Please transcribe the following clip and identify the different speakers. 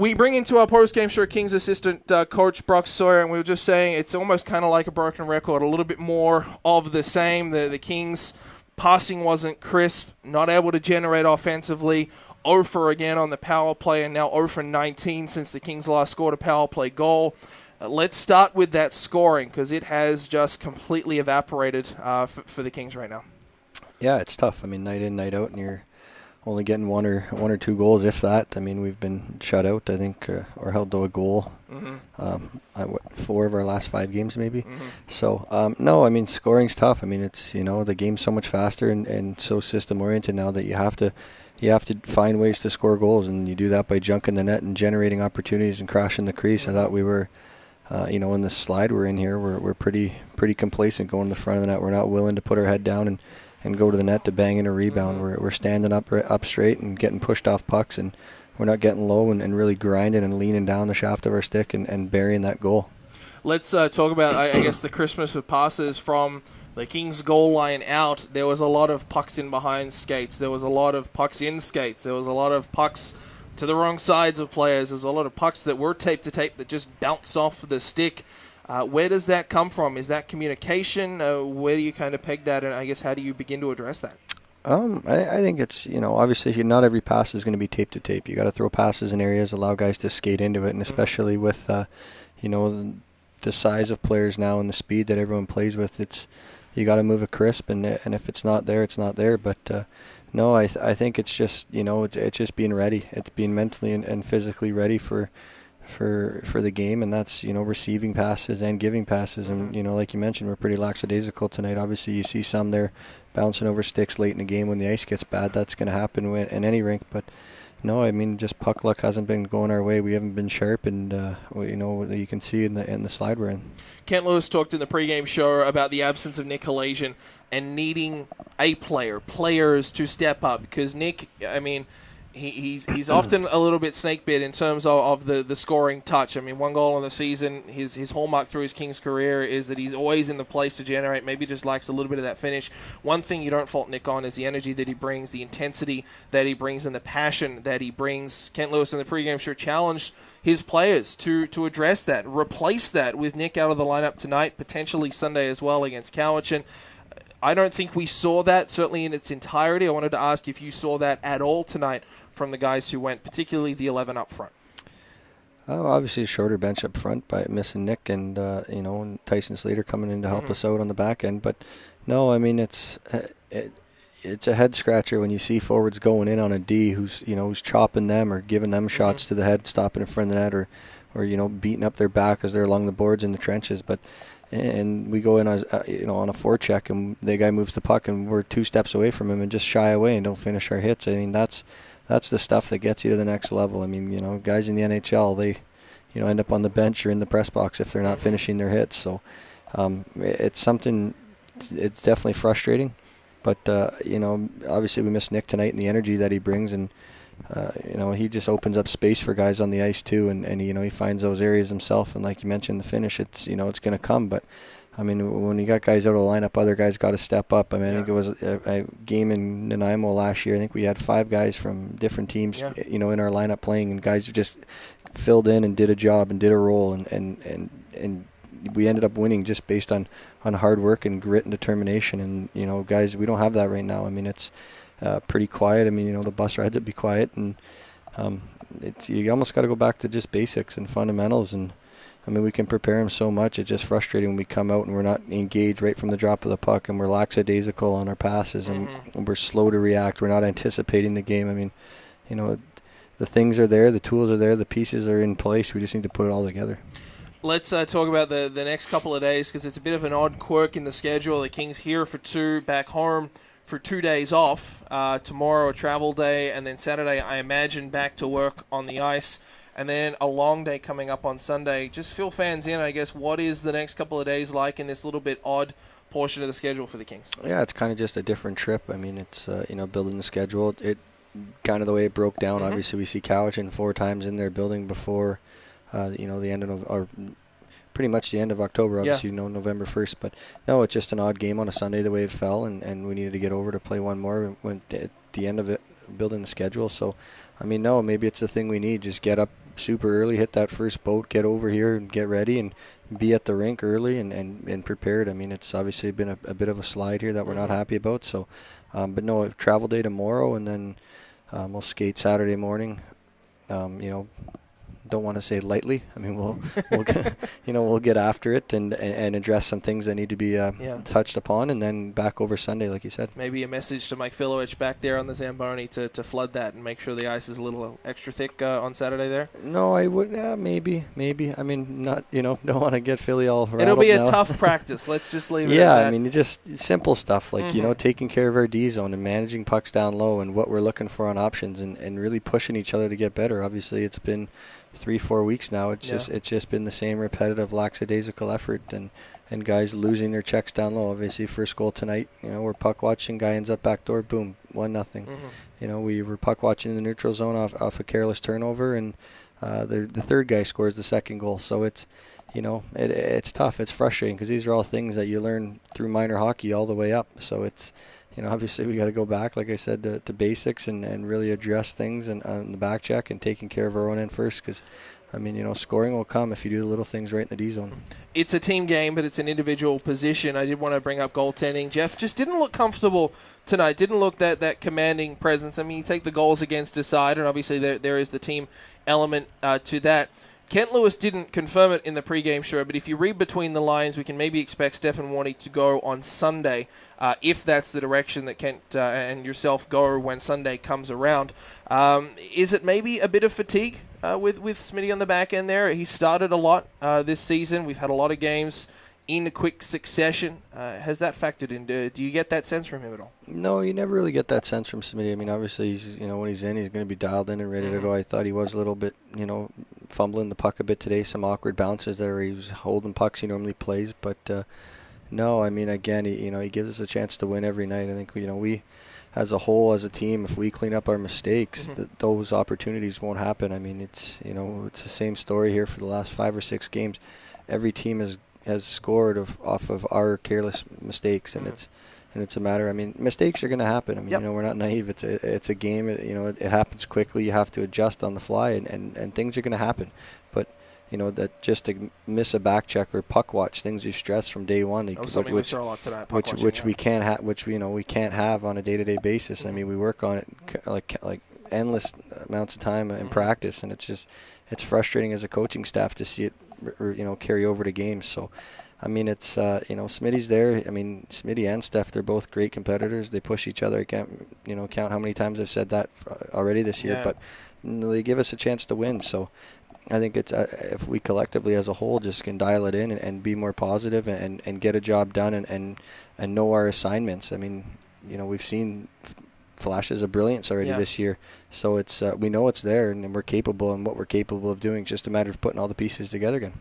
Speaker 1: We bring into our post-game show Kings assistant coach Brock Sawyer, and we were just saying it's almost kind of like a broken record, a little bit more of the same. The Kings passing wasn't crisp, not able to generate offensively. 0 for again on the power play, and now 0 for 19 since the Kings last scored a power play goal. Let's start with that scoring, because it has just completely evaporated for the Kings right now.
Speaker 2: Yeah, it's tough. I mean, night in, night out, and you're only getting one or two goals, if that. I mean, we've been shut out, I think, or held to a goal. 4 of our last 5 games, maybe. So, no, I mean, scoring's tough. I mean, it's, the game's so much faster and so system-oriented now that you have to find ways to score goals, and you do that by junking the net and generating opportunities and crashing the crease. I thought we were, in the slide we're in here, we're pretty complacent going to the front of the net. We're not willing to put our head down and go to the net to bang in a rebound. We're standing up straight and getting pushed off pucks, and we're not getting low and really grinding and leaning down the shaft of our stick and burying that goal.
Speaker 1: Let's talk about, I guess, the Christmas of passes from the Kings goal line out. There was a lot of pucks in behind skates. There was a lot of pucks in skates. There was a lot of pucks to the wrong sides of players. There was a lot of pucks that were tape to tape that just bounced off the stick. Where does that come from? Is that communication? Where do you kind of peg that, and I guess how do you begin to address that?
Speaker 2: I think it's, obviously not every pass is going to be tape to tape. You got to throw passes in areas, allow guys to skate into it, and especially with, the size of players now and the speed that everyone plays with, you got to move it crisp, and if it's not there, it's not there. But no, I think it's just, it's just being ready. It's being mentally and physically ready for the game, and that's receiving passes and giving passes, and like you mentioned, we're pretty lackadaisical tonight. Obviously you see some there bouncing over sticks late in the game when the ice gets bad. That's going to happen in any rink, but no, I mean, just puck luck hasn't been going our way. We haven't been sharp, and you can see in the slide we're in.
Speaker 1: Kent Lewis talked in the pregame show about the absence of Nick Halasian and needing players to step up, because Nick, I mean, He's often a little bit snake bit in terms of the scoring touch. I mean, 1 goal in the season, his hallmark through his Kings career is that he's always in the place to generate, maybe just lacks a little bit of that finish. One thing you don't fault Nick on is the energy that he brings, the intensity that he brings, and the passion that he brings. Kent Lewis in the pregame show challenged his players to address that, replace that with Nick out of the lineup tonight, potentially Sunday as well against Cowichan. I don't think we saw that, certainly in its entirety. I wanted to ask if you saw that at all tonight from the guys who went, particularly the 11 up front.
Speaker 2: Obviously a shorter bench up front by missing Nick and Tyson Slater coming in to help us out on the back end. But no, I mean, it's a head scratcher when you see forwards going in on a D who's chopping them or giving them shots to the head, stopping in front of the net, or beating up their back as they're along the boards in the trenches. And we go in as on a forecheck, and the guy moves the puck, and we're 2 steps away from him and just shy away and don't finish our hits. I mean, that's the stuff that gets you to the next level. I mean, guys in the NHL, they end up on the bench or in the press box if they're not finishing their hits. So it's something. It's definitely frustrating, but obviously we miss Nick tonight and the energy that he brings, and he just opens up space for guys on the ice too, and he finds those areas himself. And like you mentioned, the finish, it's it's going to come. But I mean, when you got guys out of the lineup, other guys got to step up. I mean, I think it was a game in Nanaimo last year. I think we had 5 guys from different teams, in our lineup playing, and guys who just filled in and did a job and did a role, and we ended up winning just based on hard work and grit and determination. And guys, we don't have that right now. I mean, it's pretty quiet. I mean, the bus rides would be quiet, and you almost got to go back to just basics and fundamentals. And I mean, we can prepare them so much. It's just frustrating when we come out and we're not engaged right from the drop of the puck, and we're lackadaisical on our passes, and we're slow to react. We're not anticipating the game. I mean, the things are there, the tools are there, the pieces are in place. We just need to put it all together.
Speaker 1: Let's talk about the next couple of days, because it's a bit of an odd quirk in the schedule. The Kings here for 2, back home for 2 days off. Tomorrow a travel day, and then Saturday, I imagine, back to work on the ice. And then a long day coming up on Sunday. Just fill fans in, I guess, what is the next couple of days like in this little bit odd portion of the schedule for the Kings?
Speaker 2: Yeah, it's kind of just a different trip. I mean, it's, building the schedule. It kind of the way it broke down. Obviously, we see Cowichan 4 times in their building before, the end of, or pretty much the end of October, obviously, November 1st. But no, it's just an odd game on a Sunday the way it fell, and we needed to get over to play one more at the end of it, building the schedule. So, I mean, no, maybe it's the thing we need. Just get up super early, hit that first boat, get over here and get ready and be at the rink early and prepared. I mean, it's obviously been a bit of a slide here that we're not happy about. So, but no, travel day tomorrow, and then we'll skate Saturday morning. Don't want to say lightly. I mean, we'll get after it and address some things that need to be touched upon, and then back over Sunday, like you said.
Speaker 1: Maybe a message to Mike Filowich back there on the Zamboni to flood that and make sure the ice is a little extra thick on Saturday there.
Speaker 2: No, I would. Maybe. I mean, not. Don't want to get Philly all rattled.
Speaker 1: It'll be a
Speaker 2: now.
Speaker 1: Tough practice. Let's just leave it at that.
Speaker 2: Yeah, I mean, just simple stuff like taking care of our D zone and managing pucks down low and what we're looking for on options and really pushing each other to get better. Obviously, it's been 3-4 weeks now. It's just been the same repetitive lackadaisical effort and guys losing their checks down low. Obviously, first goal tonight, we're puck watching, guy ends up back door, boom, 1-0. We were puck watching in the neutral zone off a careless turnover, and the third guy scores the second goal. So it's it's tough, it's frustrating because these are all things that you learn through minor hockey all the way up. So it's obviously we got to go back, like I said, to basics and really address things and on the back check and taking care of our own end first because, I mean, scoring will come if you do the little things right in the D zone.
Speaker 1: It's a team game, but it's an individual position. I did want to bring up goaltending. Jeff just didn't look comfortable tonight, didn't look that commanding presence. I mean, you take the goals against aside, and obviously there is the team element to that. Kent Lewis didn't confirm it in the pregame show, but if you read between the lines, we can maybe expect Stefan Warney to go on Sunday, if that's the direction that Kent and yourself go when Sunday comes around. Is it maybe a bit of fatigue with Smitty on the back end there? He started a lot this season. We've had a lot of games in quick succession. Has that factored in? Do you get that sense from him at all?
Speaker 2: No, you never really get that sense from Smitty. I mean, obviously, he's when he's in, he's going to be dialed in and ready to go. I thought he was a little bit, fumbling the puck a bit today. Some awkward bounces there where he was holding pucks he normally plays. But no, I mean, again, he gives us a chance to win every night. I think we as a whole, as a team, if we clean up our mistakes, those opportunities won't happen. I mean, it's it's the same story here for the last 5 or 6 games. Every team has scored off of our careless mistakes, and it's a matter. I mean, mistakes are going to happen. I mean, we're not naive. It's a game. It happens quickly. You have to adjust on the fly, and things are going to happen. But that just to miss a back check or puck watch, things we've stressed from day one, which we can't have, we can't have on a day-to-day basis. I mean, we work on it like endless amounts of time in practice, and it's frustrating as a coaching staff to see it carry over to games. So I mean, it's Smitty's there. I mean, Smitty and Steph, they're both great competitors. They push each other. I can't count how many times I've said that already this year, but they give us a chance to win. So I think it's if we collectively as a whole just can dial it in and be more positive and get a job done and know our assignments. I mean, we've seen flashes of brilliance already this year, so it's we know it's there and we're capable, and what we're capable of doing. It's just a matter of putting all the pieces together again.